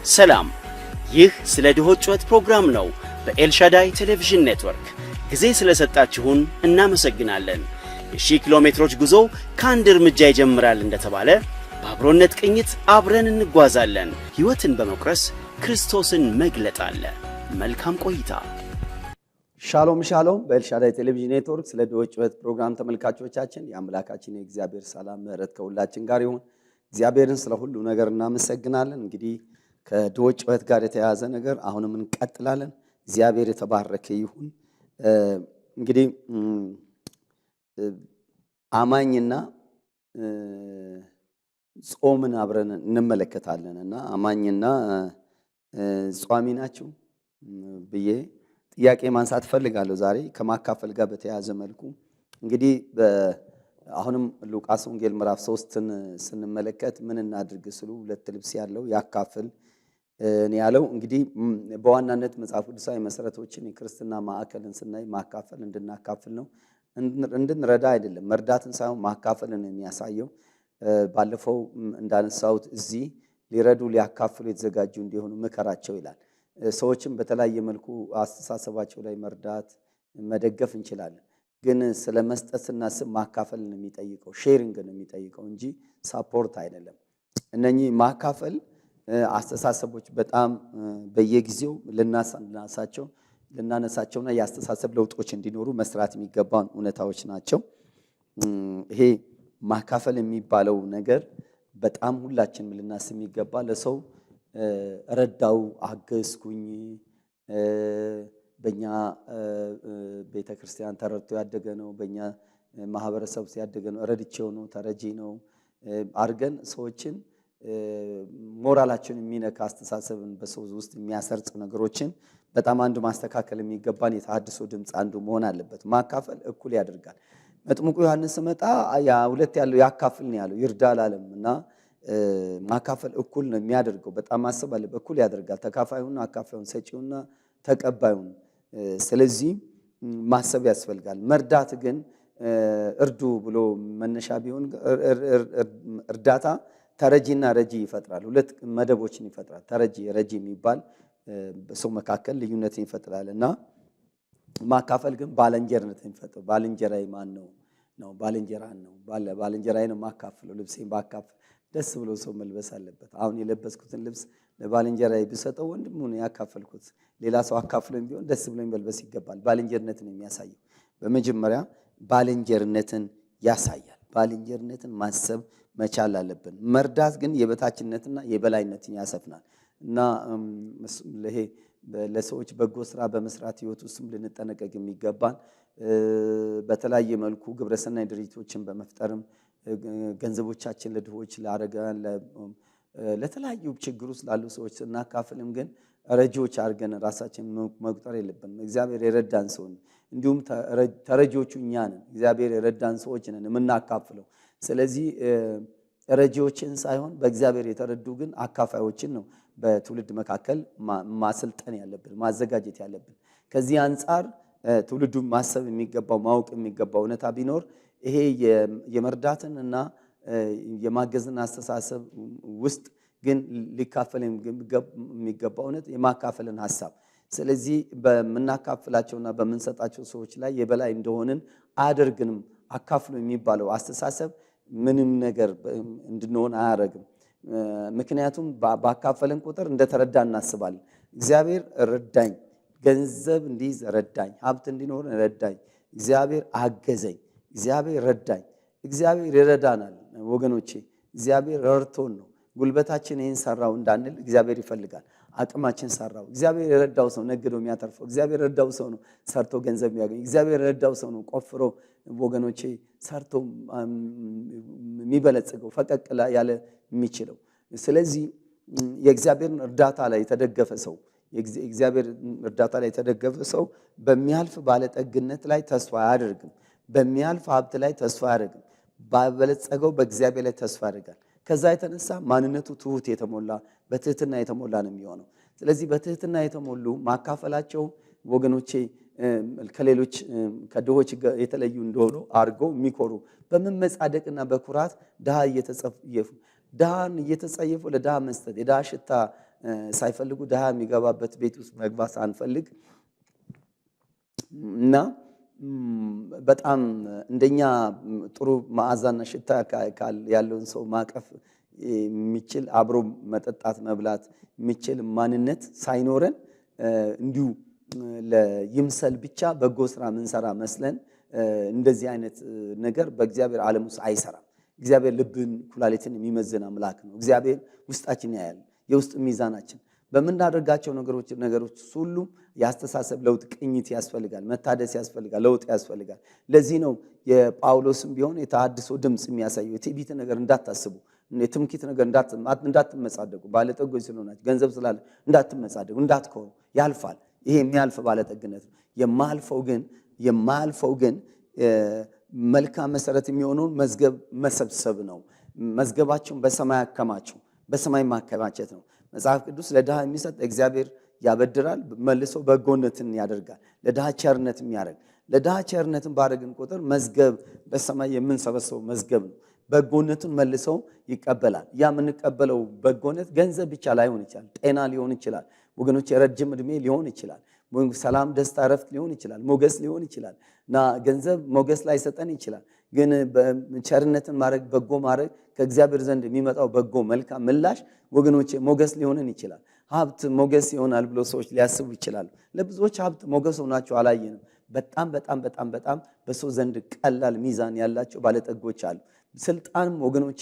ሰላም፣ ይህ ስለ ድሆች ጩኸት ፕሮግራም ነው። በኤልሻዳይ ቴሌቪዥን ኔትወርክ ጊዜ ስለሰጣችሁን እናመሰግናለን። የ1000 ኪሎ ሜትሮች ጉዞ ከአንድ እርምጃ ይጀምራል እንደተባለ በአብሮነት ቅኝት አብረን እንጓዛለን። ሕይወትን በመቁረስ ክርስቶስን መግለጥ አለ። መልካም ቆይታ። ሻሎም ሻሎም። በኤልሻዳይ ቴሌቪዥን ኔትወርክ ስለ ድሆች ጩኸት ፕሮግራም ተመልካቾቻችን የአምላካችን የእግዚአብሔር ሰላም ምሕረት ከሁላችን ጋር ይሁን። እግዚአብሔርን ስለ ሁሉ ነገር እናመሰግናለን። እንግዲህ ከድሆች ጩኸት ጋር የተያያዘ ነገር አሁንም እንቀጥላለን። እግዚአብሔር የተባረከ ይሁን። እንግዲህ አማኝና ጾምን አብረን እንመለከታለን እና አማኝና ጿሚ ናችሁ ብዬ ጥያቄ ማንሳት ፈልጋለሁ። ዛሬ ከማካፈል ጋር በተያያዘ መልኩ እንግዲህ አሁንም ሉቃስ ወንጌል ምዕራፍ 3ን ስንመለከት ምን እናድርግ ስሉ ሁለት ልብስ ያለው ያካፍል ነው ያለው። እንግዲህ በዋናነት መጽሐፍ ቅዱሳዊ መሰረቶችን የክርስትና ማዕከልን ስናይ ማካፈል እንድናካፍል ነው፣ እንድንረዳ አይደለም። መርዳትን ሳይሆን ማካፈልን ነው የሚያሳየው። ባለፈው እንዳነሳሁት እዚህ ሊረዱ ሊያካፍሉ የተዘጋጁ እንዲሆኑ ምከራቸው ይላል። ሰዎችን በተለያየ መልኩ አስተሳሰባቸው ላይ መርዳት መደገፍ እንችላለን። ግን ስለ መስጠት ስናስብ ማካፈል ነው የሚጠይቀው፣ ሼሪንግ ነው የሚጠይቀው እንጂ ሳፖርት አይደለም። እነኚህ ማካፈል አስተሳሰቦች በጣም በየጊዜው ልናነሳቸውና የአስተሳሰብ ለውጦች እንዲኖሩ መስራት የሚገባን እውነታዎች ናቸው። ይሄ ማካፈል የሚባለው ነገር በጣም ሁላችንም ልናስብ የሚገባ ለሰው ረዳው፣ አገዝኩኝ፣ በእኛ ቤተ ክርስቲያን ተረድቶ ያደገ ነው፣ በእኛ ማህበረሰብ ሲያደገ ነው፣ ረድቼው ነው፣ ተረጂ ነው አድርገን ሰዎችን ሞራላቸውን የሚነካ አስተሳሰብን በሰው ውስጥ የሚያሰርጽ ነገሮችን በጣም አንዱ ማስተካከል የሚገባን የተሐድሶ ድምፅ አንዱ መሆን አለበት። ማካፈል እኩል ያደርጋል። መጥምቁ ዮሐንስ መጣ ሁለት ያለው ያካፍል ነው ያለው፣ ይርዳ አላለም። እና ማካፈል እኩል ነው የሚያደርገው። በጣም ማሰብ አለበት። እኩል ያደርጋል ተካፋዩን፣ አካፋዩን፣ ሰጪውና ተቀባዩን። ስለዚህ ማሰብ ያስፈልጋል። መርዳት ግን እርዱ ብሎ መነሻ ቢሆን እርዳታ ተረጂና ረጂ ይፈጥራል። ሁለት መደቦችን ይፈጥራል። ተረጂ ረጂ የሚባል በሰው መካከል ልዩነትን ይፈጥራል። እና ማካፈል ግን ባልንጀርነትን ይፈጥራል። ባልንጀራዬ ማን ነው? ባልንጀራን ነው። ባልንጀራዬ ነው ማካፈለው። ልብሴን ባካፍል ደስ ብሎ ሰው መልበስ አለበት። አሁን የለበስኩትን ልብስ ለባልንጀራዬ ብሰጠው ወንድሙ ነው ያካፈልኩት፣ ሌላ ሰው አካፍሎኝ ቢሆን ደስ ብሎኝ መልበስ ይገባል። ባልንጀርነትን የሚያሳየው በመጀመሪያ ባልንጀርነትን ያሳያል። ባልንጀርነትን ማሰብ መቻል አለብን። መርዳት ግን የበታችነትና የበላይነትን ያሰፍናል። እና ለሄ ለሰዎች በጎ ስራ በመስራት ህይወት ውስጥም ልንጠነቀቅ የሚገባን በተለያየ መልኩ ግብረሰናይ ድርጅቶችን በመፍጠርም ገንዘቦቻችን ለድሆች፣ ለአረጋውያን፣ ለተለያዩ ችግር ውስጥ ላሉ ሰዎች ስናካፍልም ግን ረጂዎች አድርገን ራሳችን መቁጠር የለብንም። እግዚአብሔር የረዳን ሰው ነን፣ እንዲሁም ተረጂዎቹ እኛ ነን። እግዚአብሔር የረዳን ሰዎች ነን የምናካፍለው። ስለዚህ ረጂዎችን ሳይሆን በእግዚአብሔር የተረዱ ግን አካፋዮችን ነው በትውልድ መካከል ማሰልጠን ያለብን፣ ማዘጋጀት ያለብን። ከዚህ አንጻር ትውልዱን ማሰብ የሚገባው ማወቅ የሚገባው እውነታ ቢኖር ይሄ የመርዳትን እና የማገዝን አስተሳሰብ ውስጥ ግን ሊካፈል የሚገባው እውነት የማካፈልን ሐሳብ። ስለዚህ በምናካፍላቸውና በምንሰጣቸው ሰዎች ላይ የበላይ እንደሆንን አያደርግንም። አካፍሉ የሚባለው አስተሳሰብ ምንም ነገር እንድንሆን አያደርግም። ምክንያቱም ባካፈልን ቁጥር እንደተረዳ እናስባለን። እግዚአብሔር ረዳኝ፣ ገንዘብ እንዲይዝ ረዳኝ፣ ሀብት እንዲኖር ረዳኝ፣ እግዚአብሔር አገዘኝ፣ እግዚአብሔር ረዳኝ። እግዚአብሔር ይረዳናል ወገኖቼ። እግዚአብሔር ረድቶን ነው። ጉልበታችን ይህን ሰራው እንዳንል እግዚአብሔር ይፈልጋል። አቅማችን ሰራው። እግዚአብሔር የረዳው ሰው ነግዶ የሚያተርፈው። እግዚአብሔር የረዳው ሰው ነው ሰርቶ ገንዘብ የሚያገኝ። እግዚአብሔር የረዳው ሰው ነው ቆፍሮ ወገኖቼ ሰርቶ የሚበለጽገው ፈቀቅ ያለ የሚችለው። ስለዚህ የእግዚአብሔርን እርዳታ ላይ የተደገፈ ሰው የእግዚአብሔር እርዳታ ላይ የተደገፈ ሰው በሚያልፍ ባለጠግነት ላይ ተስፋ አያደርግም። በሚያልፍ ሀብት ላይ ተስፋ አያደርግም። ባበለጸገው በእግዚአብሔር ላይ ተስፋ ያደርጋል። ከዛ የተነሳ ማንነቱ ትሁት የተሞላ በትህትና የተሞላ ነው የሚሆነው። ስለዚህ በትህትና የተሞሉ ማካፈላቸው ወገኖቼ ከሌሎች ከድሆች የተለዩ እንደሆኑ አድርገው የሚኮሩ በመመጻደቅና በኩራት ድሃን እየተጸየፉ ለድሃ መስጠት የድሃ ሽታ ሳይፈልጉ ድሃ የሚገባበት ቤት ውስጥ መግባት ሳንፈልግ እና በጣም እንደኛ ጥሩ መዓዛና ሽታ ያለውን ሰው ማቀፍ የሚችል አብሮ መጠጣት መብላት የሚችል ማንነት ሳይኖረን እንዲሁ ለይምሰል ብቻ በጎ ስራ ምንሰራ መስለን እንደዚህ አይነት ነገር በእግዚአብሔር ዓለም ውስጥ አይሰራም። እግዚአብሔር ልብን ኩላሊትን የሚመዝን አምላክ ነው። እግዚአብሔር ውስጣችን ያያል። የውስጥ ሚዛናችን በምናደርጋቸው ነገሮች ሁሉ ያስተሳሰብ ለውጥ ቅኝት ያስፈልጋል፣ መታደስ ያስፈልጋል፣ ለውጥ ያስፈልጋል። ለዚህ ነው የጳውሎስም ቢሆን የተሐድሶ ድምጽ የሚያሳየው የትዕቢት ነገር እንዳታስቡ፣ የትምክህት ነገር እንዳትመጻደቁ፣ ባለጠጎች ስለሆናችሁ ገንዘብ ስላለ እንዳትመጻደቁ፣ እንዳትኮሩ፣ ያልፋል። ይሄ የሚያልፍ ባለጠግነት ነው። የማያልፈው ግን መልካም መሰረት የሚሆነውን መዝገብ መሰብሰብ ነው። መዝገባቸውን በሰማይ አከማቸው፣ በሰማይ ማከማቸት ነው። መጽሐፍ ቅዱስ ለድሃ የሚሰጥ እግዚአብሔር ያበድራል፣ መልሶ በጎነትን ያደርጋል። ለድሃ ቸርነት የሚያደርግ ለድሃ ቸርነትን ባደረግን ቁጥር መዝገብ በሰማይ የምንሰበሰበው መዝገብ ነው። በጎነቱን መልሰው ይቀበላል። ያ የምንቀበለው በጎነት ገንዘብ ብቻ ላይሆን ይችላል፣ ጤና ሊሆን ይችላል ወገኖች፣ የረጅም ዕድሜ ሊሆን ይችላል፣ ሰላም፣ ደስታ፣ ረፍት ሊሆን ይችላል፣ ሞገስ ሊሆን ይችላል። እና ገንዘብ ሞገስ ላይ ሰጠን ይችላል። ግን ቸርነትን ማድረግ በጎ ማድረግ ከእግዚአብሔር ዘንድ የሚመጣው በጎ መልካም ምላሽ ወገኖቼ ሞገስ ሊሆንን ይችላል። ሀብት ሞገስ ይሆናል ብሎ ሰዎች ሊያስቡ ይችላሉ። ለብዙዎች ሀብት ሞገስ ሆናቸው አላየንም። በጣም በሰው ዘንድ ቀላል ሚዛን ያላቸው ባለጠጎች አሉ። ስልጣንም ወገኖቼ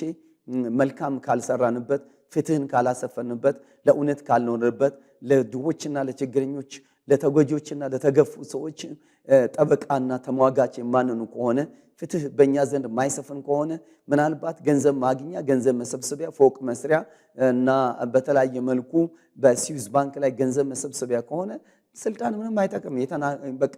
መልካም ካልሰራንበት፣ ፍትህን ካላሰፈንበት፣ ለእውነት ካልኖርበት፣ ለድሆችና ለችግረኞች ለተጎጂዎችና ለተገፉ ሰዎች ጠበቃና ተሟጋች የማንኑ ከሆነ፣ ፍትህ በእኛ ዘንድ ማይሰፍን ከሆነ፣ ምናልባት ገንዘብ ማግኛ፣ ገንዘብ መሰብሰቢያ፣ ፎቅ መስሪያ እና በተለያየ መልኩ በስዊዝ ባንክ ላይ ገንዘብ መሰብሰቢያ ከሆነ ስልጣን ምንም አይጠቅም። በቃ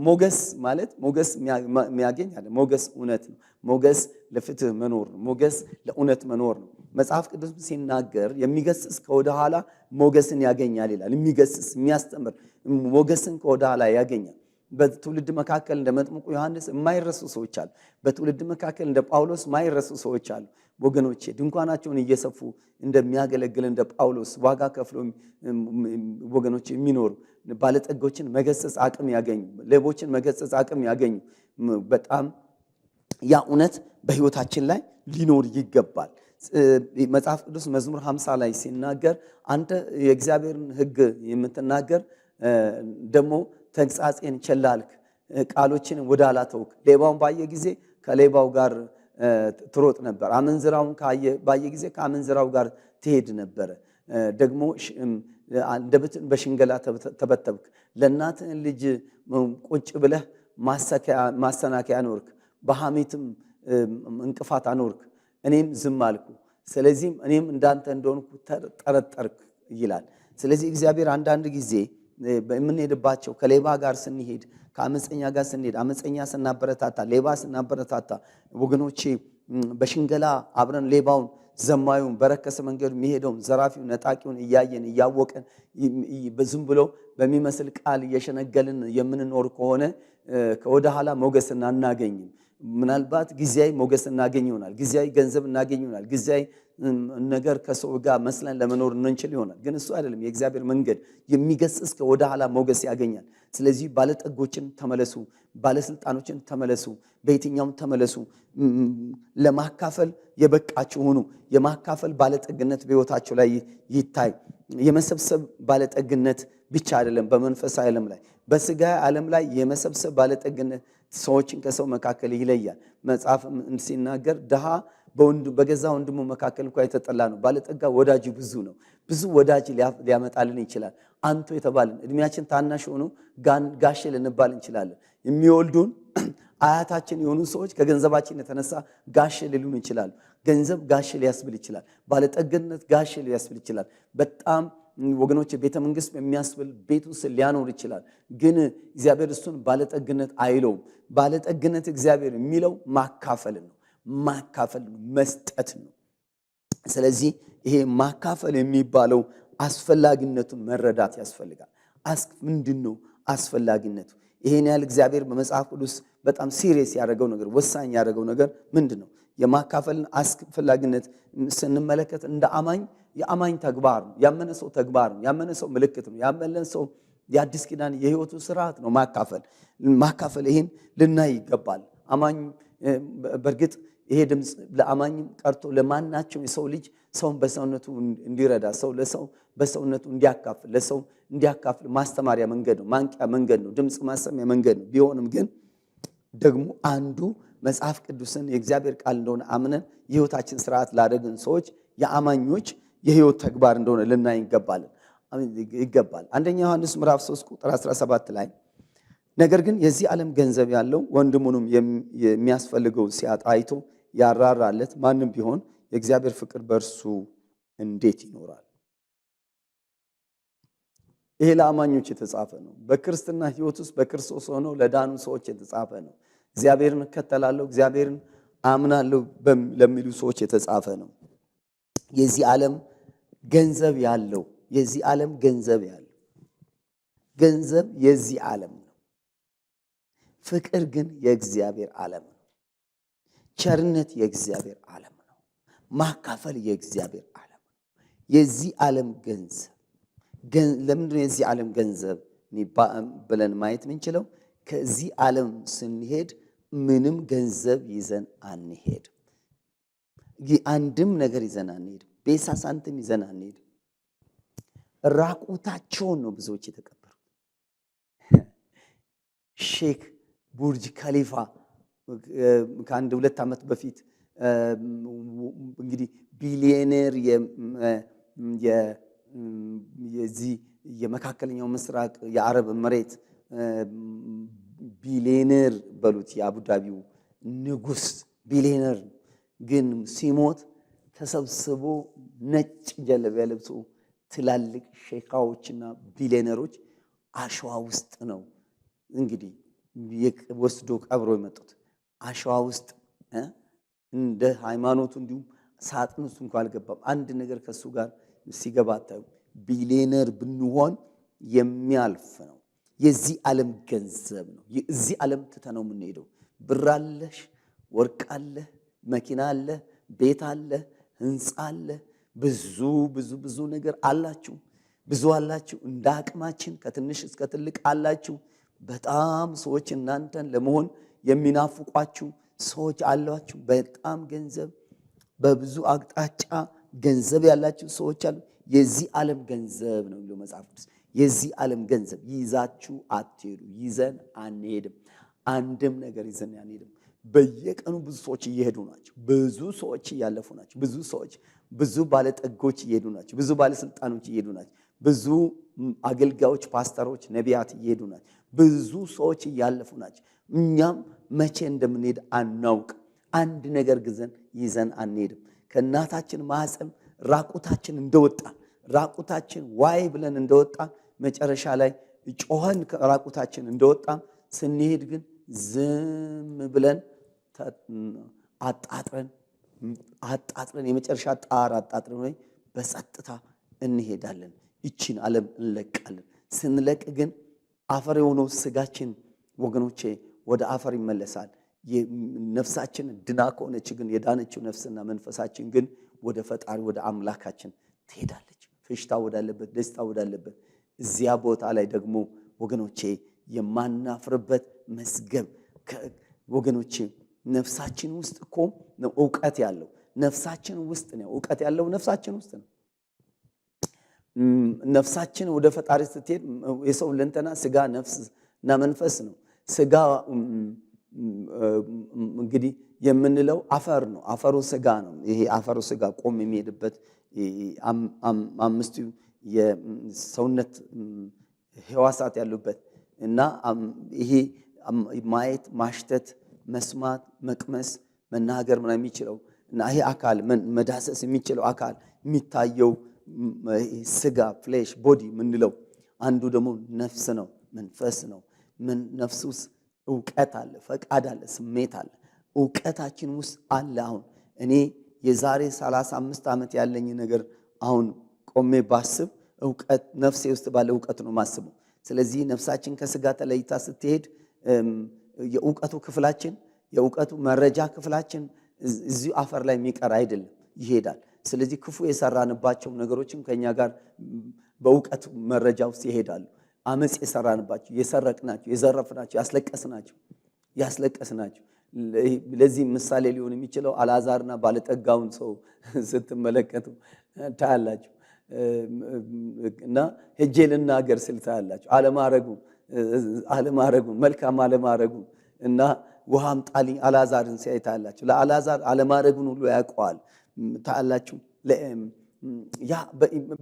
ሞገስ ማለት ሞገስ የሚያገኝ አለ። ሞገስ እውነት ነው። ሞገስ ለፍትህ መኖር ነው። ሞገስ ለእውነት መኖር ነው። መጽሐፍ ቅዱስ ሲናገር የሚገስጽ ከወደ ኋላ ሞገስን ያገኛል ይላል። የሚገስጽ የሚያስተምር ሞገስን ከወደ ኋላ ያገኛል። በትውልድ መካከል እንደ መጥምቁ ዮሐንስ የማይረሱ ሰዎች አሉ። በትውልድ መካከል እንደ ጳውሎስ የማይረሱ ሰዎች አሉ። ወገኖቼ ድንኳናቸውን እየሰፉ እንደሚያገለግል እንደ ጳውሎስ ዋጋ ከፍሎ ወገኖቼ የሚኖሩ ባለጠጎችን መገሰጽ አቅም ያገኙ፣ ሌቦችን መገሰጽ አቅም ያገኙ። በጣም ያ እውነት በሕይወታችን ላይ ሊኖር ይገባል። መጽሐፍ ቅዱስ መዝሙር 50 ላይ ሲናገር አንተ የእግዚአብሔርን ሕግ የምትናገር ደግሞ ተግሣጼን ቸል አልክ፣ ቃሎችን ወደ ኋላ ተውክ። ሌባውን ባየ ጊዜ ከሌባው ጋር ትሮጥ ነበር፣ አመንዝራውን ባየ ጊዜ ከአመንዝራው ጋር ትሄድ ነበረ። ደግሞ አንደበትን በሽንገላ ተበተብክ፣ ለእናትህን ልጅ ቁጭ ብለህ ማሰናከያ አኖርክ፣ በሐሜትም እንቅፋት አኖርክ፣ እኔም ዝም አልኩ። ስለዚህም እኔም እንዳንተ እንደሆንኩ ጠረጠርክ ይላል። ስለዚህ እግዚአብሔር አንዳንድ ጊዜ በምንሄድባቸው ከሌባ ጋር ስንሄድ፣ ከአመፀኛ ጋር ስንሄድ፣ አመፀኛ ስናበረታታ፣ ሌባ ስናበረታታ ወገኖቼ በሽንገላ አብረን ሌባውን፣ ዘማዩን፣ በረከሰ መንገድ የሚሄደውን፣ ዘራፊውን፣ ነጣቂውን እያየን እያወቀን ዝም ብሎ በሚመስል ቃል እየሸነገልን የምንኖር ከሆነ ከወደ ኋላ ሞገስን አናገኝም። ምናልባት ጊዜያዊ ሞገስ እናገኝ ይሆናል፣ ጊዜያዊ ገንዘብ እናገኝ ይሆናል፣ ጊዜያዊ ነገር ከሰው ጋር መስለን ለመኖር እንችል ይሆናል። ግን እሱ አይደለም የእግዚአብሔር መንገድ። የሚገስጽ ከወደ ኋላ ሞገስ ያገኛል። ስለዚህ ባለጠጎችን ተመለሱ፣ ባለስልጣኖችን ተመለሱ፣ በየትኛውም ተመለሱ። ለማካፈል የበቃችሁ ሁኑ። የማካፈል ባለጠግነት በሕይወታቸው ላይ ይታይ። የመሰብሰብ ባለጠግነት ብቻ አይደለም። በመንፈሳዊ ዓለም ላይ፣ በስጋ ዓለም ላይ የመሰብሰብ ባለጠግነት ሰዎችን ከሰው መካከል ይለያል። መጽሐፍ ሲናገር ድሃ በገዛ ወንድሙ መካከል እንኳ የተጠላ ነው፣ ባለጠጋ ወዳጅ ብዙ ነው። ብዙ ወዳጅ ሊያመጣልን ይችላል። አንቱ የተባልን እድሜያችን ታናሽ ሆኖ ጋሼ ልንባል እንችላለን። የሚወልዱን አያታችን የሆኑ ሰዎች ከገንዘባችን የተነሳ ጋሼ ሊሉን ይችላሉ። ገንዘብ ጋሼ ሊያስብል ይችላል። ባለጠግነት ጋሼ ሊያስብል ይችላል። በጣም ወገኖች ቤተ መንግስት የሚያስብል ቤት ውስጥ ሊያኖር ይችላል። ግን እግዚአብሔር እሱን ባለጠግነት አይለውም። ባለጠግነት እግዚአብሔር የሚለው ማካፈል ነው፣ ማካፈል ነው፣ መስጠት ነው። ስለዚህ ይሄ ማካፈል የሚባለው አስፈላጊነቱን መረዳት ያስፈልጋል። ምንድን ነው አስፈላጊነቱ? ይሄን ያህል እግዚአብሔር በመጽሐፍ ቅዱስ በጣም ሲሪየስ ያደረገው ነገር፣ ወሳኝ ያደረገው ነገር ምንድን ነው? የማካፈልን አስፈላጊነት ስንመለከት እንደ አማኝ የአማኝ ተግባር ነው። ያመነ ሰው ተግባር ነው። ያመነ ሰው ምልክት ነው። ያመነ ሰው የአዲስ ኪዳን የህይወቱ ስርዓት ነው ማካፈል። ይህን ልናይ ይገባል። አማኝ በእርግጥ ይሄ ድምፅ ለአማኝም ቀርቶ ለማናቸው የሰው ልጅ ሰውን በሰውነቱ እንዲረዳ ሰው ለሰው በሰውነቱ እንዲያካፍል ለሰው እንዲያካፍል ማስተማሪያ መንገድ ነው፣ ማንቂያ መንገድ ነው፣ ድምፅ ማሰሚያ መንገድ ነው። ቢሆንም ግን ደግሞ አንዱ መጽሐፍ ቅዱስን የእግዚአብሔር ቃል እንደሆነ አምነን የህይወታችን ስርዓት ላደረግን ሰዎች የአማኞች የህይወት ተግባር እንደሆነ ልናይ ይገባል። አንደኛ ዮሐንስ ምዕራፍ 3 ቁጥር 17 ላይ ነገር ግን የዚህ ዓለም ገንዘብ ያለው ወንድሙንም የሚያስፈልገው ሲያጣ አይቶ ያራራለት ማንም ቢሆን የእግዚአብሔር ፍቅር በእርሱ እንዴት ይኖራል? ይሄ ለአማኞች የተጻፈ ነው። በክርስትና ህይወት ውስጥ በክርስቶስ ሆነው ለዳኑ ሰዎች የተጻፈ ነው። እግዚአብሔርን እከተላለሁ፣ እግዚአብሔርን አምናለሁ ለሚሉ ሰዎች የተጻፈ ነው። የዚህ ዓለም ገንዘብ ያለው ገንዘብ የዚህ ዓለም ነው። ፍቅር ግን የእግዚአብሔር ዓለም ነው። ቸርነት የእግዚአብሔር ዓለም ነው። ማካፈል የእግዚአብሔር ዓለም ነው። የዚህ ዓለም ገንዘብ ለምንድነው የዚህ ዓለም ገንዘብ ብለን ማየት የምንችለው? ከዚህ ዓለም ስንሄድ ምንም ገንዘብ ይዘን አንሄድ። አንድም ነገር ይዘን አንሄድ። ቤሳ ሳንቲም ይዘን አንሄድ። ራቁታቸውን ነው ብዙዎች የተቀበሩት። ሼክ ቡርጅ ከሊፋ ከአንድ 2 ዓመት በፊት እንግዲህ ቢሊዮነር የዚህ የመካከለኛው ምስራቅ የአረብ መሬት ቢሊዮነር በሉት የአቡዳቢው ንጉስ ቢሊዮነር ግን ሲሞት ተሰብስቦ ነጭ ጀለቢያ ለብሶ ትላልቅ ሼካዎችና ቢሊዮነሮች አሸዋ ውስጥ ነው እንግዲህ ወስዶ ቀብሮ የመጡት። አሸዋ ውስጥ እንደ ሃይማኖቱ እንዲሁም ሳጥን ውስጥ እንኳን አልገባም። አንድ ነገር ከሱ ጋር ሲገባ ታዩ። ቢሊዮነር ብንሆን የሚያልፍ ነው። የዚህ ዓለም ገንዘብ ነው። የዚህ ዓለም ትተነው የምንሄደው። ብር አለሽ፣ ወርቅ አለ፣ መኪና አለ፣ ቤት አለ፣ ህንፃ አለ፣ ብዙ ነገር አላችሁ፣ ብዙ አላችሁ። እንደ አቅማችን ከትንሽ እስከ ትልቅ አላችሁ። በጣም ሰዎች እናንተን ለመሆን የሚናፍቋችሁ ሰዎች አሏችሁ። በጣም ገንዘብ በብዙ አቅጣጫ ገንዘብ ያላችሁ ሰዎች አሉ። የዚህ ዓለም ገንዘብ ነው የሚለው መጽሐፍ ቅዱስ። የዚህ ዓለም ገንዘብ ይዛችሁ አትሄዱ። ይዘን አንሄድም። አንድም ነገር ይዘን አንሄድም። በየቀኑ ብዙ ሰዎች እየሄዱ ናቸው። ብዙ ሰዎች እያለፉ ናቸው። ብዙ ባለጠጎች እየሄዱ ናቸው። ብዙ ባለስልጣኖች እየሄዱ ናቸው። ብዙ አገልጋዮች፣ ፓስተሮች፣ ነቢያት እየሄዱ ናቸው። ብዙ ሰዎች እያለፉ ናቸው። እኛም መቼ እንደምንሄድ አናውቅ። አንድ ነገር ይዘን አንሄድም። ከእናታችን ማህፀን ራቁታችን እንደወጣን ራቁታችን ዋይ ብለን እንደወጣን መጨረሻ ላይ ጮኸን ራቁታችን እንደወጣን ስንሄድ ግን ዝም ብለን አጣጥረን የመጨረሻ ጣር አጣጥረን ወይ በጸጥታ እንሄዳለን። ይቺን ዓለም እንለቃለን። ስንለቅ ግን አፈር የሆነው ስጋችን ወገኖቼ ወደ አፈር ይመለሳል። ነፍሳችን ድና ከሆነች ግን የዳነችው ነፍስና መንፈሳችን ግን ወደ ፈጣሪ ወደ አምላካችን ትሄዳለች። ፍሽታ ወዳለበት፣ ደስታ ወዳለበት እዚያ ቦታ ላይ ደግሞ ወገኖቼ የማናፍርበት መዝገብ ወገኖቼ ነፍሳችን ውስጥ እኮ ነው እውቀት ያለው። ነፍሳችን ውስጥ ነው እውቀት ያለው። ነፍሳችን ውስጥ ነው። ነፍሳችን ወደ ፈጣሪ ስትሄድ የሰው ለንተና ስጋ ነፍስና መንፈስ ነው። ስጋ እንግዲህ የምንለው አፈር ነው። አፈሩ ስጋ ነው። ይሄ አፈሩ ስጋ ቆም የሚሄድበት አምስቱ የሰውነት ህዋሳት ያሉበት እና ይሄ ማየት፣ ማሽተት፣ መስማት፣ መቅመስ፣ መናገር ምናምን የሚችለው እና ይሄ አካል መዳሰስ የሚችለው አካል የሚታየው ስጋ ፍሌሽ ቦዲ ምንለው አንዱ ደግሞ ነፍስ ነው፣ መንፈስ ነው። ነፍስ ውስጥ እውቀት አለ፣ ፈቃድ አለ፣ ስሜት አለ። እውቀታችን ውስጥ አለ። አሁን እኔ የዛሬ 35 ዓመት ያለኝ ነገር አሁን ቆሜ ባስብ እውቀት ነፍሴ ውስጥ ባለ እውቀት ነው ማስበው። ስለዚህ ነፍሳችን ከስጋ ተለይታ ስትሄድ የእውቀቱ ክፍላችን የእውቀቱ መረጃ ክፍላችን እዚሁ አፈር ላይ የሚቀር አይደለም፣ ይሄዳል። ስለዚህ ክፉ የሰራንባቸው ነገሮችም ከኛ ጋር በእውቀት መረጃ ውስጥ ይሄዳሉ። አመጽ የሰራንባቸው፣ የሰረቅናቸው፣ የዘረፍናቸው፣ ያስለቀስናቸው ለዚህ ምሳሌ ሊሆን የሚችለው አልዓዛርና ባለጠጋውን ሰው ስትመለከቱ ታያላችሁ። እና ሄጄ ልናገር ስል ታያላችሁ አለማረጉን መልካም አለማረጉን እና ውሃም ጣልኝ አልዓዛርን ሲያይ ታያላችሁ። ለአልዓዛር አለማረጉን ሁሉ ያውቀዋል ታያላችሁ። ያ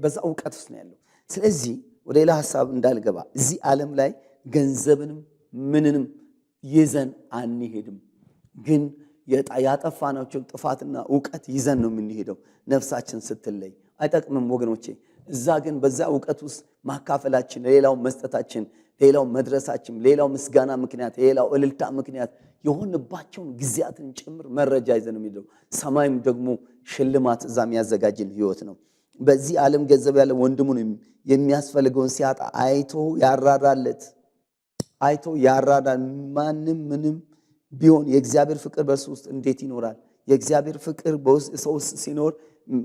በዛ እውቀት ውስጥ ነው ያለው። ስለዚህ ወደ ሌላ ሐሳብ እንዳልገባ እዚህ ዓለም ላይ ገንዘብንም ምንንም ይዘን አንሄድም፣ ግን ያጠፋናቸው ጥፋትና እውቀት ይዘን ነው የምንሄደው። ነፍሳችን ስትለይ አይጠቅምም ወገኖቼ። እዛ ግን በዛ እውቀት ውስጥ ማካፈላችን፣ ለሌላው መስጠታችን፣ ሌላው መድረሳችን፣ ሌላው ምስጋና ምክንያት፣ ሌላው እልልታ ምክንያት የሆንባቸውን ጊዜያትን ጭምር መረጃ ይዘን ነው የሚሄደው። ሰማይም ደግሞ ሽልማት እዛ የሚያዘጋጅን ህይወት ነው። በዚህ ዓለም ገንዘብ ያለ ወንድሙን የሚያስፈልገውን ሲያጣ አይቶ ያራዳል። ማንም ምንም ቢሆን የእግዚአብሔር ፍቅር በእርሱ ውስጥ እንዴት ይኖራል? የእግዚአብሔር ፍቅር በሰው ውስጥ ሲኖር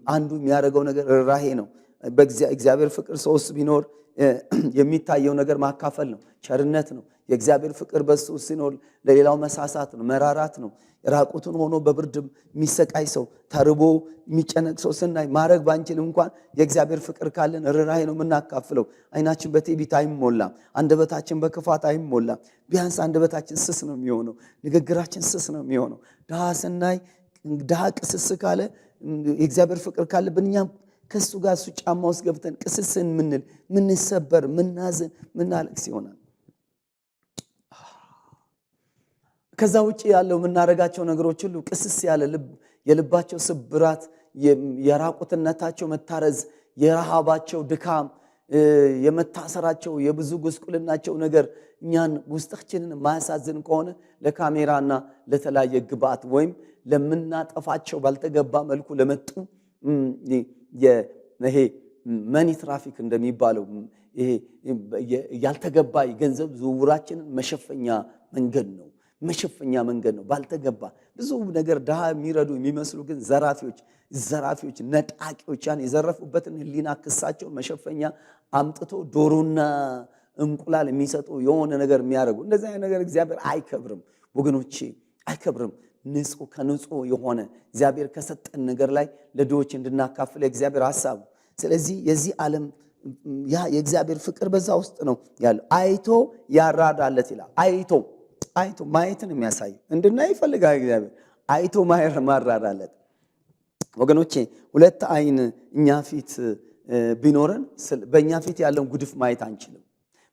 አንዱ የሚያደርገው ነገር ርኅራኄ ነው። በእግዚአብሔር ፍቅር ሰው ውስጥ ቢኖር የሚታየው ነገር ማካፈል ነው፣ ቸርነት ነው። የእግዚአብሔር ፍቅር በሱ ሲኖር ለሌላው መሳሳት ነው፣ መራራት ነው። ራቁቱን ሆኖ በብርድ የሚሰቃይ ሰው፣ ተርቦ የሚጨነቅ ሰው ስናይ ማድረግ ባንችል እንኳን የእግዚአብሔር ፍቅር ካለን ርኅራኄ ነው የምናካፍለው። አይናችን በትዕቢት አይሞላም፣ አንደበታችን በክፋት አይሞላም። ቢያንስ አንደበታችን ስስ ነው የሚሆነው፣ ንግግራችን ስስ ነው የሚሆነው። ድሃ ስናይ ድሃ ቅስስ ካለ የእግዚአብሔር ፍቅር ካለብን እኛም ከሱ ጋር እሱ ጫማ ውስጥ ገብተን ቅስስን ምንል ምንሰበር ምናዝን ምናለቅስ ይሆናል። ከዛ ውጪ ያለው የምናደርጋቸው ነገሮች ሁሉ ቅስስ ያለ የልባቸው ስብራት፣ የራቁትነታቸው መታረዝ፣ የረሃባቸው ድካም፣ የመታሰራቸው የብዙ ጉስቁልናቸው ነገር እኛን ውስጣችንን ማያሳዝን ከሆነ ለካሜራና ለተለያየ ግብአት ወይም ለምናጠፋቸው ባልተገባ መልኩ ለመጡ ይሄ መኒ ትራፊክ እንደሚባለው ይሄ ያልተገባ የገንዘብ ዝውውራችንን መሸፈኛ መንገድ ነው። ባልተገባ ብዙ ነገር ድሃ የሚረዱ የሚመስሉ ግን ዘራፊዎች፣ ነጣቂዎች ያን የዘረፉበትን ሕሊና ክሳቸውን መሸፈኛ አምጥቶ ዶሮና እንቁላል የሚሰጡ የሆነ ነገር የሚያደርጉ እንደዚህ አይነት ነገር እግዚአብሔር አይከብርም ወገኖቼ፣ አይከብርም። ከንጹህ የሆነ እግዚአብሔር ከሰጠን ነገር ላይ ለድሆች እንድናካፍል የእግዚአብሔር ሐሳብ። ስለዚህ የዚህ ዓለም ያ የእግዚአብሔር ፍቅር በዛ ውስጥ ነው ያለው። አይቶ ያራዳለት ይላል። አይቶ ማየትን የሚያሳይ እንድናይ ይፈልጋል እግዚአብሔር። አይቶ ማራዳለት ወገኖቼ፣ ሁለት አይን እኛ ፊት ቢኖረን በእኛ ፊት ያለውን ጉድፍ ማየት አንችልም።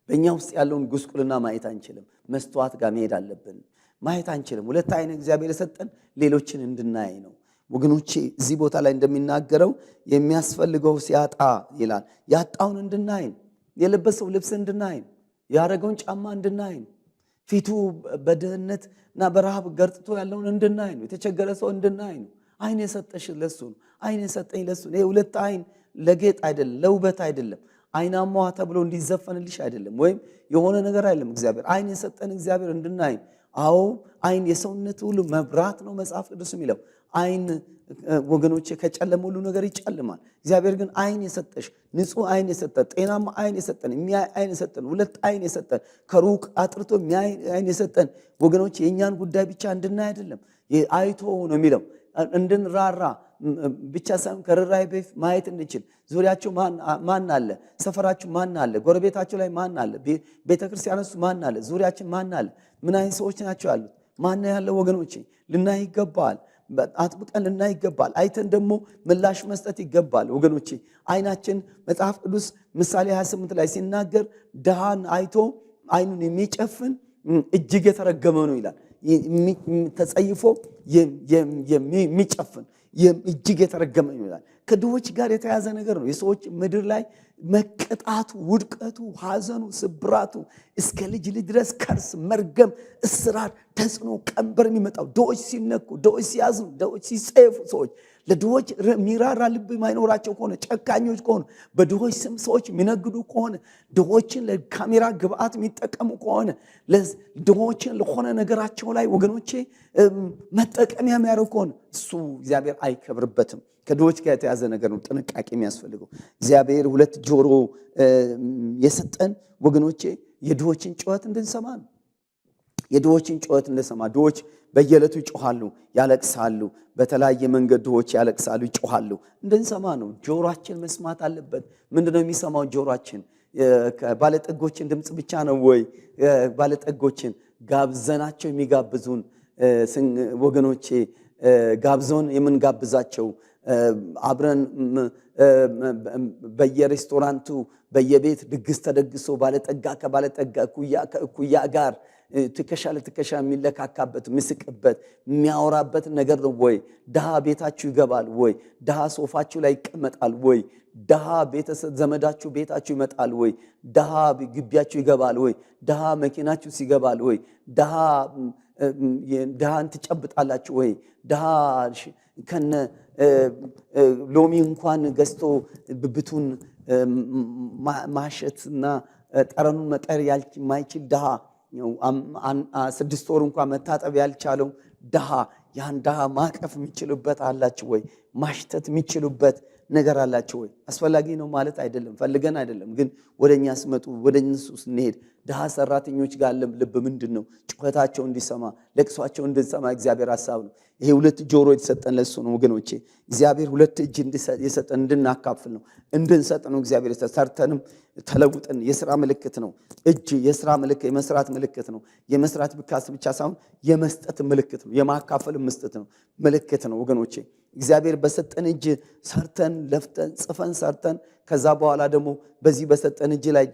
በእኛ ውስጥ ያለውን ጉስቁልና ማየት አንችልም። መስተዋት ጋር መሄድ አለብን። ማየት አንችልም። ሁለት አይን እግዚአብሔር የሰጠን ሌሎችን እንድናይ ነው ወገኖቼ። እዚህ ቦታ ላይ እንደሚናገረው የሚያስፈልገው ሲያጣ ይላል። ያጣውን እንድናይ፣ የለበሰው ልብስ እንድናይ፣ ያረገውን ጫማ እንድናይ፣ ፊቱ በድህነት እና በረሃብ ገርጥቶ ያለውን እንድናይ ነው። የተቸገረ ሰው እንድናይ ነው። አይን የሰጠሽ ለሱ ነው። አይን የሰጠኝ ለሱ ነው። ይሄ ሁለት አይን ለጌጥ አይደለም፣ ለውበት አይደለም፣ አይናማ ተብሎ እንዲዘፈንልሽ አይደለም፣ ወይም የሆነ ነገር አይደለም። እግዚአብሔር አይን የሰጠን እግዚአብሔር እንድናይ። አዎ አይን የሰውነት ሁሉ መብራት ነው መጽሐፍ ቅዱስ የሚለው። አይን ወገኖቼ ከጨለመ ሁሉ ነገር ይጨልማል። እግዚአብሔር ግን አይን የሰጠሽ፣ ንጹህ አይን የሰጠን፣ ጤናማ አይን የሰጠን፣ የሚያይ አይን የሰጠን፣ ሁለት አይን የሰጠን፣ ከሩቅ አጥርቶ የሚያይ አይን የሰጠን ወገኖቼ የእኛን ጉዳይ ብቻ እንድናይ አይደለም። አይቶ ነው የሚለው እንድንራራ ብቻ ሳይሆን ከርራይ በፊት ማየት እንችል። ዙሪያችሁ ማን አለ? ሰፈራችሁ ማን አለ? ጎረቤታችሁ ላይ ማን አለ? ቤተክርስቲያን ውስጥ ማን አለ? ዙሪያችን ማን አለ? ምን አይነት ሰዎች ናቸው ያሉት? ማን ያለው ወገኖቼ ልናይ ይገባል። አጥብቀን ልናይ ይገባል። አይተን ደግሞ ምላሽ መስጠት ይገባል ወገኖቼ። አይናችን መጽሐፍ ቅዱስ ምሳሌ 28 ላይ ሲናገር ድሃን አይቶ አይኑን የሚጨፍን እጅግ የተረገመ ነው ይላል። ተጸይፎ የሚጨፍን እጅግ የተረገመ ነው ይላል። ከድሆች ጋር የተያዘ ነገር ነው። የሰዎች ምድር ላይ መቀጣቱ፣ ውድቀቱ፣ ሐዘኑ፣ ስብራቱ እስከ ልጅ ድረስ ከርስ፣ መርገም፣ እስራት፣ ተጽዕኖ፣ ቀንበር የሚመጣው ድሆች ሲነኩ፣ ድሆች ሲያዝኑ፣ ድሆች ሲጸየፉ፣ ሰዎች ለድሆች ሚራራ ልብ የማይኖራቸው ከሆነ፣ ጨካኞች ከሆነ፣ በድሆች ስም ሰዎች የሚነግዱ ከሆነ፣ ድሆችን ለካሜራ ግብአት የሚጠቀሙ ከሆነ፣ ድሆችን ለሆነ ነገራቸው ላይ ወገኖቼ መጠቀሚያ የሚያደርጉ ከሆነ እሱ እግዚአብሔር አይከብርበትም። ከድሆች ጋር የተያዘ ነገር ነው። ጥንቃቄ የሚያስፈልገው እግዚአብሔር ሁለት ጆሮ የሰጠን ወገኖቼ የድሆችን ጩኸት እንድንሰማ ነው። የድሆችን ጩኸት እንድንሰማ። ድሆች በየዕለቱ ይጮሃሉ፣ ያለቅሳሉ። በተለያየ መንገድ ድሆች ያለቅሳሉ፣ ይጮሃሉ። እንድንሰማ ነው። ጆሮአችን መስማት አለበት። ምንድነው የሚሰማው ጆሮአችን? ባለጠጎችን ድምፅ ብቻ ነው ወይ? ባለጠጎችን ጋብዘናቸው የሚጋብዙን ወገኖቼ ጋብዞን የምንጋብዛቸው አብረን በየሬስቶራንቱ በየቤት ድግስ ተደግሶ ባለጠጋ ከባለጠጋ እኩያ ከእኩያ ጋር ትከሻ ለትከሻ የሚለካካበት ምስቅበት የሚያወራበት ነገር ነው ወይ? ድሃ ቤታችሁ ይገባል ወይ? ድሃ ሶፋችሁ ላይ ይቀመጣል ወይ? ድሃ ቤተሰብ ዘመዳችሁ ቤታችሁ ይመጣል ወይ? ድሃ ግቢያችሁ ይገባል ወይ? ድሃ መኪናችሁ ሲገባል ወይ? ድሃን ትጨብጣላችሁ ወይ? ድሃ ከነ ሎሚ እንኳን ገዝቶ ብብቱን ማሸትና ጠረኑን መቀር የማይችል ድሃ 6 ወር እንኳን መታጠብ ያልቻለው ድሃ ያን ድሃ ማቀፍ የሚችሉበት አላችሁ ወይ? ማሽተት የሚችሉበት ነገር አላችሁ ወይ? አስፈላጊ ነው ማለት አይደለም፣ ፈልገን አይደለም። ግን ወደኛ ስመጡ ወደነሱ ስንሄድ ድሃ ሰራተኞች ጋር ልብ ምንድነው? ጩኸታቸው እንዲሰማ ለቅሷቸው እንድንሰማ እግዚአብሔር ሐሳብ ነው። ይሄ ሁለት ጆሮ የተሰጠን ለሱ ነው ወገኖቼ። እግዚአብሔር ሁለት እጅ የሰጠን እንድናካፍል ነው፣ እንድንሰጥ ነው። እግዚአብሔር ሰርተንም ተለውጠን የሥራ ምልክት ነው። እጅ የሥራ ምልክት የመስራት ምልክት ነው። የመስራት ብቻ ሳይሆን የመስጠት ምልክት ነው። የማካፈል መስጠት ነው ምልክት ነው ወገኖቼ። እግዚአብሔር በሰጠን እጅ ሰርተን ለፍተን ጽፈን ሰርተን ከዛ በኋላ ደግሞ በዚህ በሰጠን እጅ ላይ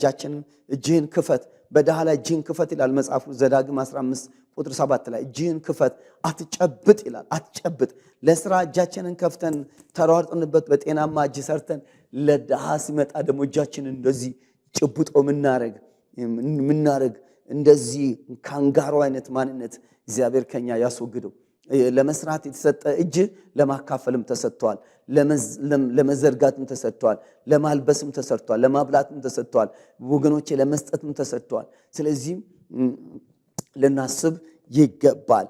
እጅህን ክፈት፣ በድሃ ላይ እጅህን ክፈት ይላል መጽሐፉ ዘዳግም 15 ቁጥር 7 ላይ እጅህን ክፈት አትጨብጥ ይላል። አትጨብጥ። ለሥራ እጃችንን ከፍተን ተሯርጠንበት በጤናማ እጅ ሰርተን ለድሃ ሲመጣ ደግሞ እጃችንን እንደዚህ ጭብጦ ምናረግ እንደዚህ ካንጋሮ አይነት ማንነት እግዚአብሔር ከኛ ያስወግደው። ለመስራት የተሰጠ እጅ ለማካፈልም ተሰጥቷል፣ ለመዘርጋትም ተሰጥቷል፣ ለማልበስም ተሰጥቷል፣ ለማብላትም ተሰጥቷል ወገኖቼ፣ ለመስጠትም ተሰጥቷል። ስለዚህ ልናስብ ይገባል።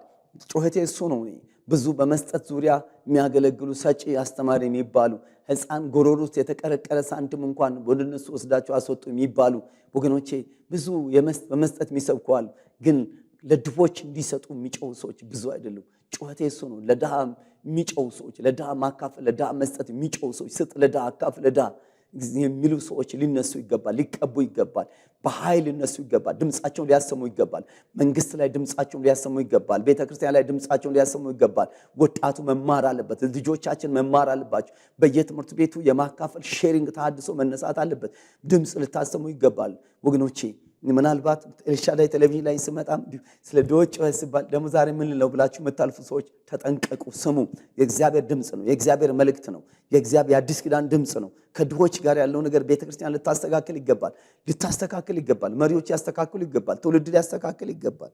ጩኸቴ እሱ ነው። ብዙ በመስጠት ዙሪያ የሚያገለግሉ ሰጪ አስተማሪ የሚባሉ ሕፃን ጎሮሮስ የተቀረቀረ ሳንቲም እንኳን ወደ እነሱ ወስዳቸው አስወጡ የሚባሉ ወገኖቼ ብዙ በመስጠት የሚሰብከዋል። ግን ለድሆች እንዲሰጡ የሚጮሁ ሰዎች ብዙ አይደሉም። ጩኸቴ እሱ ነው። ለድሃ የሚጮሁ ሰዎች፣ ለድሃ ማካፈል፣ ለድሃ መስጠት የሚጮሁ ሰዎች፣ ስጥ ለድሃ አካፍል ለድሃ የሚሉ ሰዎች ሊነሱ ይገባል፣ ሊቀቡ ይገባል፣ በኃይል ሊነሱ ይገባል፣ ድምጻቸውን ሊያሰሙ ይገባል። መንግስት ላይ ድምጻቸውን ሊያሰሙ ይገባል። ቤተክርስቲያን ላይ ድምጻቸውን ሊያሰሙ ይገባል። ወጣቱ መማር አለበት። ልጆቻችን መማር አለባቸው። በየትምህርት ቤቱ የማካፈል ሼሪንግ ተሐድሶ መነሳት አለበት። ድምጽ ልታሰሙ ይገባል ወገኖቼ። ምናልባት ኤልሻዳይ ቴሌቪዥን ላይ ስመጣም ስለ ድሆች ጩኸት ሲባል ደግሞ ዛሬ ምን ነው ብላችሁ የምታልፉ ሰዎች ተጠንቀቁ፣ ስሙ። የእግዚአብሔር ድምጽ ነው። የእግዚአብሔር መልእክት ነው። የእግዚአብሔር አዲስ ኪዳን ድምጽ ነው። ከድሆች ጋር ያለው ነገር ቤተክርስቲያን ልታስተካክል ይገባል። መሪዎች ያስተካክሉ ይገባል። ትውልድ ሊያስተካክል ይገባል።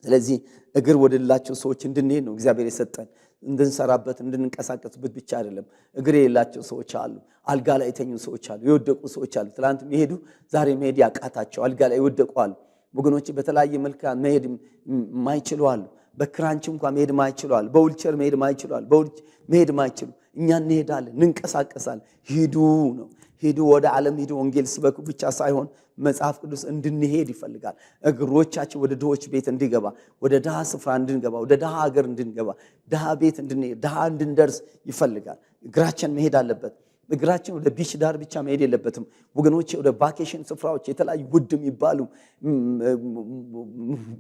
ስለዚህ እግር ወደሌላቸው ሰዎች እንድንሄድ ነው እግዚአብሔር የሰጠን። እንድንሰራበት እንድንንቀሳቀስበት ብቻ አይደለም። እግር የሌላቸው ሰዎች አሉ። አልጋ ላይ የተኙ ሰዎች አሉ። የወደቁ ሰዎች አሉ። ትላንት መሄዱ ዛሬ መሄድ ያቃታቸው አልጋ ላይ የወደቁ አሉ ወገኖች። በተለያየ መልክ መሄድ ማይችሉ አሉ። በክራንች እንኳን መሄድ ማይችሉ አሉ። በዊልቸር መሄድ ማይችሉ አሉ። መሄድ ማይችሉ እኛ እንሄዳለን፣ እንንቀሳቀሳለን። ሂዱ ነው። ሂዱ፣ ወደ ዓለም ሂዱ፣ ወንጌል ስበኩ ብቻ ሳይሆን መጽሐፍ ቅዱስ እንድንሄድ ይፈልጋል። እግሮቻችን ወደ ድሆች ቤት እንዲገባ፣ ወደ ድሃ ስፍራ እንድንገባ፣ ወደ ድሃ ሀገር እንድንገባ፣ ድሃ ቤት እንድንሄድ፣ ድሃ እንድንደርስ ይፈልጋል። እግራችን መሄድ አለበት። እግራችን ወደ ቢች ዳር ብቻ መሄድ የለበትም ወገኖቼ። ወደ ቫኬሽን ስፍራዎች፣ የተለያዩ ውድ የሚባሉ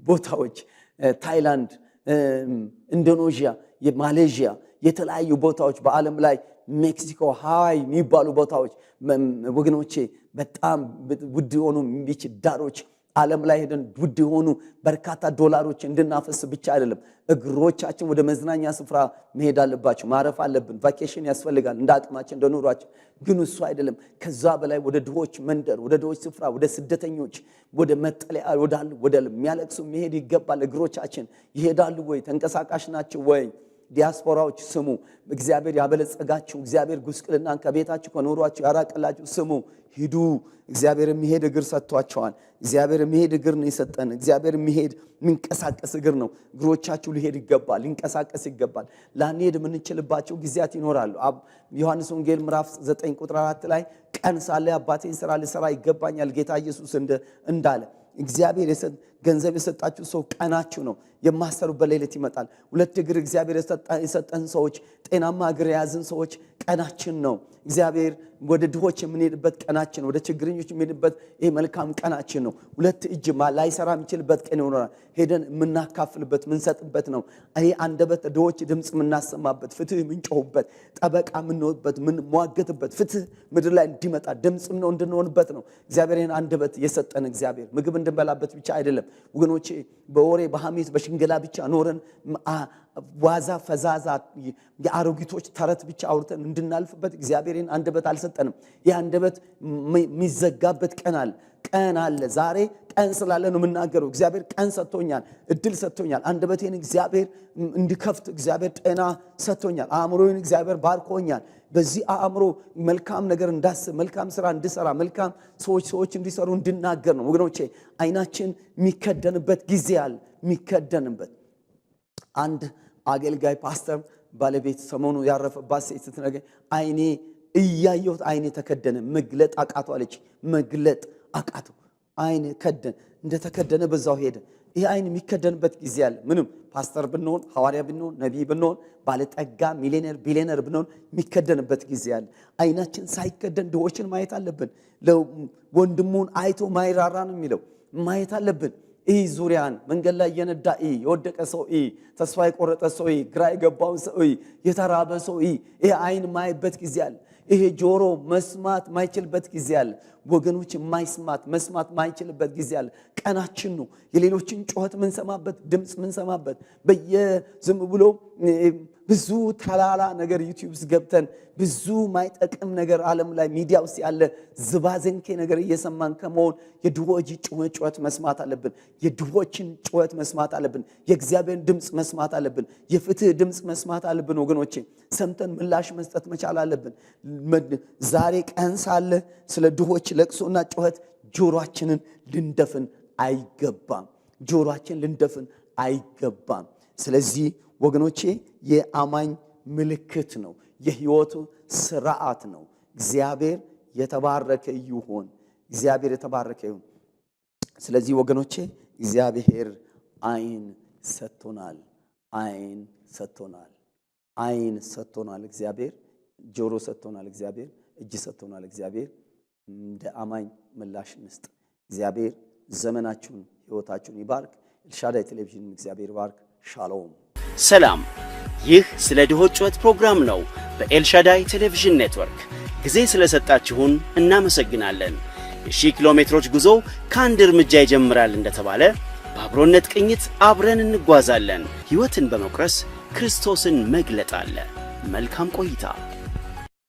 ቦታዎች፣ ታይላንድ፣ ኢንዶኔዥያ፣ ማሌዥያ፣ የተለያዩ ቦታዎች በዓለም ላይ ሜክሲኮ፣ ሃዋይ የሚባሉ ቦታዎች ወገኖቼ በጣም ውድ የሆኑ ቢች ዳሮች ዓለም ላይ ሄደን ውድ የሆኑ በርካታ ዶላሮች እንድናፈስ ብቻ አይደለም። እግሮቻችን ወደ መዝናኛ ስፍራ መሄድ አለባቸው። ማረፍ አለብን። ቫኬሽን ያስፈልጋል እንደ አቅማችን እንደ ኑሯችን። ግን እሱ አይደለም። ከዛ በላይ ወደ ድሆች መንደር፣ ወደ ድሆች ስፍራ፣ ወደ ስደተኞች፣ ወደ መጠለያ ወደ የሚያለቅሱ መሄድ ይገባል። እግሮቻችን ይሄዳሉ ወይ? ተንቀሳቃሽ ናቸው ወይ? ዲያስፖራዎች ስሙ። እግዚአብሔር ያበለጸጋችሁ፣ እግዚአብሔር ጉስቁልናን ከቤታችሁ ከኑሯችሁ ያራቀላችሁ ስሙ። ሂዱ። እግዚአብሔር የሚሄድ እግር ሰጥቷቸዋል። እግዚአብሔር የሚሄድ እግር ነው የሰጠን። እግዚአብሔር የሚሄድ የሚንቀሳቀስ እግር ነው። እግሮቻችሁ ሊሄድ ይገባል፣ ሊንቀሳቀስ ይገባል። ላንሄድ የምንችልባቸው ጊዜያት ይኖራሉ። ዮሐንስ ወንጌል ምዕራፍ 9 ቁጥር 4 ላይ ቀን ሳለ አባቴን ስራ ልሰራ ይገባኛል ጌታ ኢየሱስ እንዳለ እግዚአብሔር ገንዘብ የሰጣችሁ ሰው ቀናችሁ ነው። የማሰሩበት ሌሊት ይመጣል። ሁለት እግር እግዚአብሔር የሰጠን ሰዎች፣ ጤናማ እግር የያዝን ሰዎች ቀናችን ነው። እግዚአብሔር ወደ ድሆች የምንሄድበት ቀናችን ነው። ወደ ችግረኞች የምንሄድበት ይሄ መልካም ቀናችን ነው። ሁለት እጅ ላይሰራ የሚችልበት ቀን ይኖራል። ሄደን የምናካፍልበት የምንሰጥበት ነው። ይሄ አንደበት ድሆች ድምፅ የምናሰማበት፣ ፍትህ የምንጮህበት፣ ጠበቃ የምንሆንበት፣ የምንሟገትበት፣ ፍትህ ምድር ላይ እንዲመጣ ድምፅም ነው እንድንሆንበት ነው። እግዚአብሔር ይህን አንደበት የሰጠን እግዚአብሔር ምግብ እንድንበላበት ብቻ አይደለም ወገኖቼ። በወሬ በሐሜት በሽንገላ ብቻ ኖረን ዋዛ ፈዛዛ የአሮጊቶች ተረት ብቻ አውርተን እንድናልፍበት እግዚአብሔርን አንደበት አልሰጠንም። ይህ አንደበት የሚዘጋበት ቀን አለ። ዛሬ ቀን ስላለ ነው የምናገረው። እግዚአብሔር ቀን ሰጥቶኛል፣ እድል ሰጥቶኛል። አንደበቴን እግዚአብሔር እንድከፍት እግዚአብሔር ጤና ሰጥቶኛል። አእምሮዬን እግዚአብሔር ባርኮኛል። በዚህ አእምሮ መልካም ነገር እንዳስብ፣ መልካም ስራ እንድሰራ፣ መልካም ሰዎች እንዲሰሩ እንድናገር ነው ወገኖቼ። አይናችን የሚከደንበት ጊዜ አለ። የሚከደንበት አንድ አገልጋይ ፓስተር ባለቤት ሰሞኑ ያረፈባት ሴት ስትነግረኝ አይኔ እያየሁት አይኔ ተከደነ፣ መግለጥ አቃተው አለች። መግለጥ አቃተው፣ አይኔ ከደን፣ እንደተከደነ በዛው ሄደ። ይሄ አይን የሚከደንበት ጊዜ አለ። ምንም ፓስተር ብንሆን፣ ሐዋርያ ብንሆን፣ ነቢይ ብንሆን፣ ባለጠጋ ሚሊዮነር ቢሊዮነር ብንሆን የሚከደንበት ጊዜ አለ። አይናችን ሳይከደን ድሆችን ማየት አለብን። ወንድሙን አይቶ ማይራራ ነው የሚለው ማየት አለብን። ይህ ዙሪያን መንገድ ላይ የነዳ የወደቀ ሰው ተስፋ የቆረጠ ሰው ግራ የገባውን ሰው የተራበ ሰው ይሄ አይን ማይበት ጊዜ አለ። ይሄ ጆሮ መስማት ማይችልበት ጊዜ አለ። ወገኖች መስማት ማይችልበት ጊዜ አለ። ቀናችን ነው። የሌሎችን ጩኸት ምንሰማበት፣ ድምፅ ምንሰማበት በየዝም ብሎ ብዙ ተላላ ነገር ዩቲዩብ ውስጥ ገብተን ብዙ ማይጠቅም ነገር ዓለም ላይ ሚዲያ ውስጥ ያለ ዝባዝንኬ ነገር እየሰማን ከመሆን የድሆች ጩኸት መስማት አለብን። የድሆችን ጩኸት መስማት አለብን። የእግዚአብሔርን ድምፅ መስማት አለብን። የፍትህ ድምፅ መስማት አለብን። ወገኖቼ ሰምተን ምላሽ መስጠት መቻል አለብን። ዛሬ ቀን ሳለ ስለ ድሆች ለቅሶና ጩኸት ጆሮአችንን ልንደፍን አይገባም። ጆሮአችንን ልንደፍን አይገባም። ስለዚህ ወገኖቼ የአማኝ ምልክት ነው። የህይወቱ ስርዓት ነው። እግዚአብሔር የተባረከ ይሁን። እግዚአብሔር የተባረከ ይሁን። ስለዚህ ወገኖቼ እግዚአብሔር አይን ሰጥቶናል። አይን ሰጥቶናል። አይን ሰጥቶናል እግዚአብሔር። ጆሮ ሰጥቶናል እግዚአብሔር። እጅ ሰጥቶናል እግዚአብሔር። እንደ አማኝ ምላሽ እንስጥ። እግዚአብሔር ዘመናችሁን ህይወታችሁን ይባርክ። ኤልሻዳይ ቴሌቪዥን እግዚአብሔር ይባርክ። ሻሎም ሰላም። ይህ ስለ ድሆች ጩኸት ፕሮግራም ነው በኤልሻዳይ ቴሌቪዥን ኔትወርክ። ጊዜ ስለሰጣችሁን እናመሰግናለን። የ1000 ኪሎ ሜትሮች ጉዞ ከአንድ እርምጃ ይጀምራል እንደተባለ በአብሮነት ቅኝት አብረን እንጓዛለን። ሕይወትን በመቁረስ ክርስቶስን መግለጥ አለ። መልካም ቆይታ።